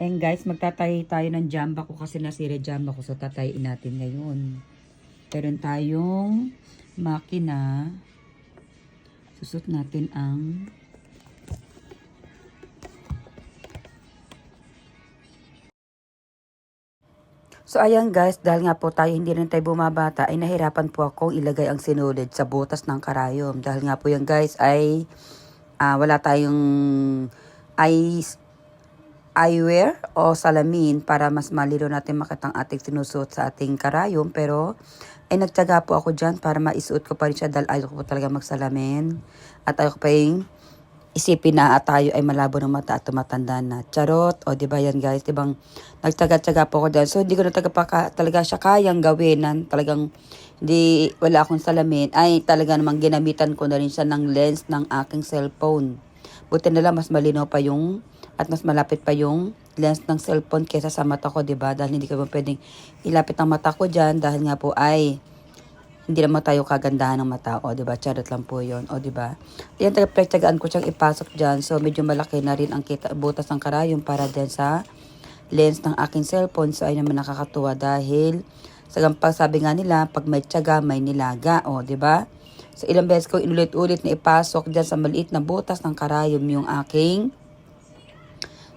And guys, magtatahi tayo ng jamba ko kasi nasira jamba ko. So, tatayin natin ngayon. Meron tayong makina. Susot natin ang So, ayan guys, dahil nga po tayo hindi rin tayo bumabata, ay nahirapan po akong ilagay ang sinulid sa butas ng karayom. Dahil nga po yan guys, ay wala tayong eyewear o salamin para mas malino natin makita ang ating sinusuot sa ating karayom. Pero, ay nagtyaga po ako dyan para maisuot ko pa rin siya dahil ayaw ko po talaga magsalamin. At ayaw ko pa yung isipin na tayo ay malabo ng mata at tumatanda na. Charot. O, diba yan guys? Dibang nagtaga-tsaga po ako dyan. So, hindi ko na talaga siya kayang gawin na talagang wala akong salamin. Ay, talaga namang ginamitan ko na rin siya ng lens ng aking cellphone. Buti na lang mas malinaw pa yung at mas malapit pa yung lens ng cellphone kesa sa mata ko, diba? Dahil hindi ko pwedeng ilapit ang mata ko dyan dahil nga po ay hindi naman tayo kagandahan ng mata. O, diba? Charot lang po yun. O, diba? Yan, tagaan ko siyang ipasok dyan. So, medyo malaki na rin ang butas ng karayom para din sa lens ng aking cellphone. So, ay naman nakakatuwa dahil sabi nga nila, pag may tiyaga, may nilaga. O, diba? So, ilang beses ko inulit-ulit na ipasok dyan sa maliit na butas ng karayom yung aking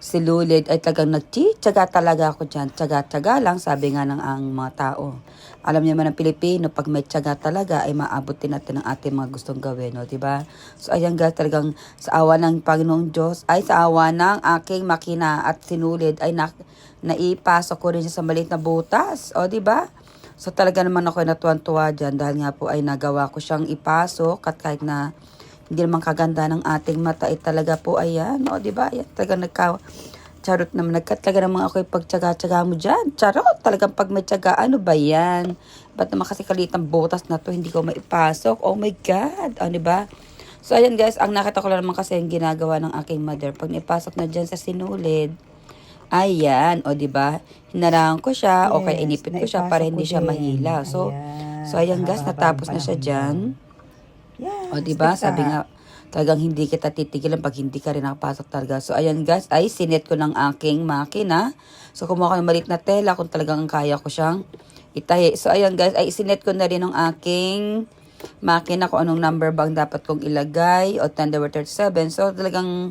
silulid ay talagang nagtitiyaga talaga ako dyan. Tiyaga-tiyaga lang, sabi nga ng ang mga tao. Alam niyo man ng Pilipino, pag may tiyaga talaga, ay maabot din natin ang ating mga gustong gawin, no? Diba? So, ayan guys, talagang sa awa ng Panginoong Diyos, ay sa awa ng aking makina at sinulid, ay naipasok ko rin siya sa maliit na butas. O, diba? So, talaga naman ako natuwan-tuwa dyan dahil nga po ay nagawa ko siyang ipasok at kahit na hindi naman kaganda ng ating mata ay talaga po ayan, o diba? Ayan, talagang charot naman, talaga naman ako pagtsaga-tsaga mo dyan. Charot, talagang pag may tsaga, ano ba yan? Ba't naman kasi kalitang butas na to, hindi ko maipasok? Oh my God, o diba? So ayan guys, ang nakita ko lang naman kasi yung ginagawa ng aking mother. Pag naipasok na dyan sa sinulid, ayan, o diba? Hinarangan ko siya, o kaya inipit ko siya para hindi siya mahila. So ayan guys, natapos na siya dyan. O diba, sabi nga, talagang hindi kita titigilan pag hindi ka rin nakapasok talaga. So ayan guys, ay sinet ko ng aking makina. So kumuha ko ng maliit na tela kung talagang kaya ko siyang itahi. So ayan guys, ay sinet ko na rin ng aking makina kung anong number bang dapat kong ilagay. O 10/37. So talagang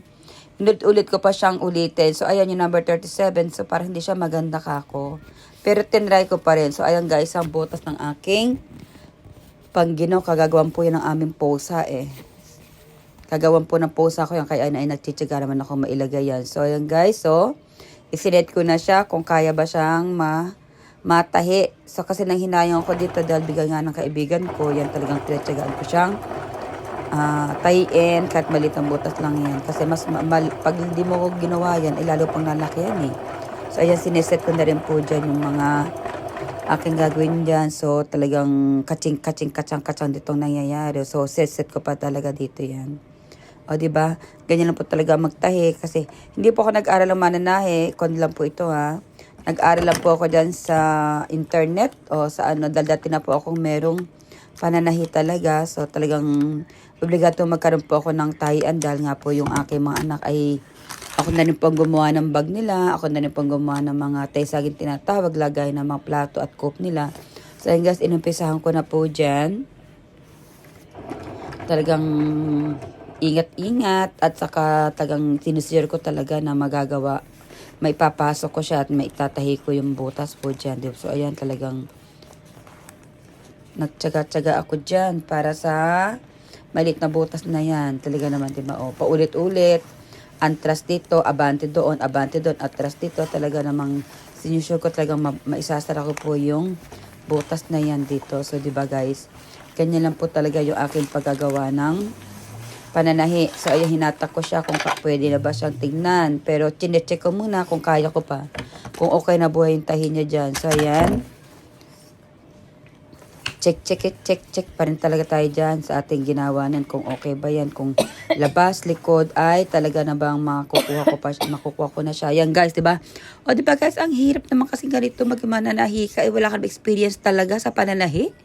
ulit ko pa siyang ulitin. So ayan yung number 37. So para hindi siya maganda kako. Pero tinry ko pa rin. So ayan guys, ang butas ng aking Panggino, kagagawan po yan ng aming posa eh. Kagawan po ng posa ko yan, kaya ay nagchichiga naman ako mailagay yan. So, ayan guys, so, isinet ko na siya kung kaya ba siyang matahi. So, kasi nang hinayang ako dito dahil bigay nga ng kaibigan ko, yan talagang tinatsigaan ko siyang tahiin, kahit maliit ang butas lang yan. Kasi pag hindi mo ginawa yan, lalo pang lalaki yan eh. So, ayan, sineset ko na rin po dyan yung mga aking gagawin dyan. So, talagang kachang ditong nangyayari. So, set ko pa talaga dito yan. O, diba? Ganyan lang po talaga magtahi. Kasi, hindi po ako nag-aral ng mananahi. Kon lang po ito, ha. Nag-aral lang po ako dyan sa internet. O, sa ano. Dahil dati na po akong merong pananahi talaga. So, talagang obligato magkaroon po ako ng tahian. Dahil nga po yung aking mga anak ay ako na rin pong gumawa ng bag nila. Ako na rin pong gumawa ng mga taysagin tinatawag. Lagay ng mga plato at cup nila. So, yun guys, inumpisahan ko na po dyan. Talagang ingat-ingat. At saka talagang sinusir ko talaga na magagawa. May papasok ko siya at may itatahi ko yung butas po dyan. So, ayan talagang nagtsaga-tsaga ako dyan para sa maliit na butas na yan. Talaga naman, diba? O, paulit-ulit. Antras dito, abante doon, atras dito. Talaga namang sinusure ko talagang maisasara ko po yung butas na yan dito. So, diba guys, ganyan lang po talaga yung aking paggagawa ng pananahi. So, ayan, hinatak ko siya kung pwede na ba siyang tingnan. Pero, chinecheck ko muna kung kaya ko pa. Kung okay na buhay yung tahi niya dyan. So, ayan. Check pa rin talaga tayo dyan sa ating ginawa nan kung okay ba yan, kung labas, likod ay talaga na bang makukuha ko na siya. Yan guys, diba? O diba guys, ang hirap naman kasi ganito magmananahi ka, wala kang experience talaga sa pananahi.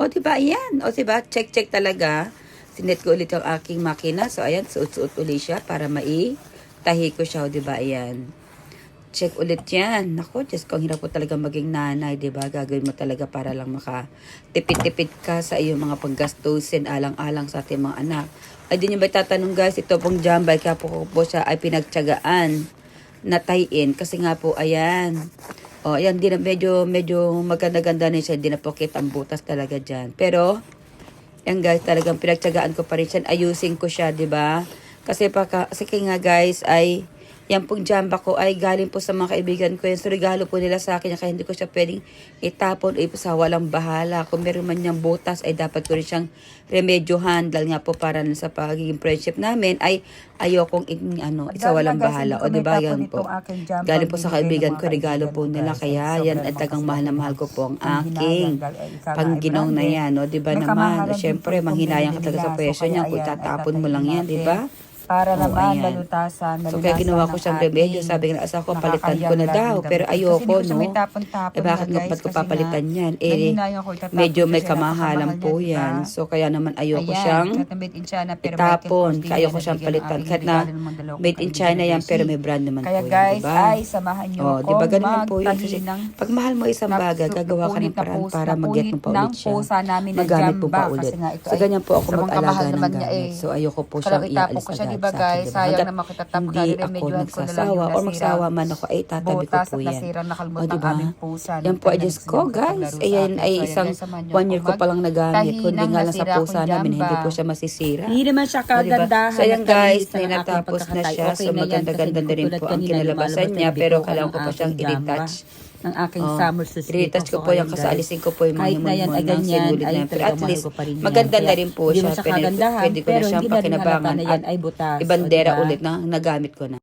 O diba, ayan. O diba, check talaga. Sinet ko ulit yung aking makina. So ayan, suot-suot ulit siya para tahi ko siya. O diba, ayan. check ulit yan. Naku, Diyos ko, ang hirap po talaga maging nanay, di ba? Gagawin mo talaga para lang makatipid-tipid ka sa iyong mga paggastusin, alang-alang sa ating mga anak. Ay, din yung ba tatanong guys, ito pong jambay, kaya po siya ay pinagtyagaan natayin. Kasi nga po, ayan. O, ayan, di na medyo maganda-ganda na siya. Di na po kita ang butas talaga dyan. Pero, yan guys, talagang pinagtyagaan ko pa rin siya. Ayusin ko siya, di ba? Kasi nga guys, ay yan pong jamba ko ay galing po sa mga kaibigan ko yan. So, regalo po nila sa akin. Kaya hindi ko siya pwedeng itapon o sa walang bahala. Kung meron man niyang butas, ay dapat ko rin siyang remedyohan. Dahil nga po para sa pagiging friendship namin, ay ayokong isa walang bahala. O, diba yan po. Galing po sa kaibigan ko, regalo po nila. Kaya yan ay tagang mahal na mahal ko po ang aking pangginong na yan. O, diba naman? Siyempre, manghinayang ka talaga sa presyo niya. Kung tatapon mo lang yan, diba? Para naman ayan. malutasan. So kaya ginawa ko siyang remedyo. Sabi ng asawa ko, palitan ko na daw. Pero ayoko, no? Bakit nga ba't ko papalitan yan? Medyo may kamahalan po yan. So kaya naman ayoko siyang itapon. Kaya ayoko siyang palitan. Kahit na made in China yan, pero may brand naman po yan. Kaya guys, diba? ay samahan niyo ako Diba ganun po yun? magtahi ng Pag mahal mo isang bagay, gagawa ka ng paraan para mag-get mo pa ulit siya. Magamit mo pa ulit. So ganyan po ako mag-alaga ng gamit. So ayoko po siyang iaalis agad. Diba guys, sayang na makitatap ka, hindi ako nagsasawa o magsawa man ako ay tatabi ko po yan. O diba? Yan po ay Diyos ko guys. Ayan ay isang 1 year ko palang nagamit. Kundi nga lang sa pusa namin, hindi po siya masisira. Hindi naman siya kagandahan. So ayan guys, natapos na siya. So maganda-ganda na rin po ang kinalabasan niya. Pero kailangan ko pa siyang i-retouch. Ng aking summer susito. I-retouch ko po yan kasi alisin ko po yung mga himon-himon ng sinulid na yan. Pero at least maganda na rin po siya. Pwede ko na siyang pakinabang ibandera ulit na nagamit ko na.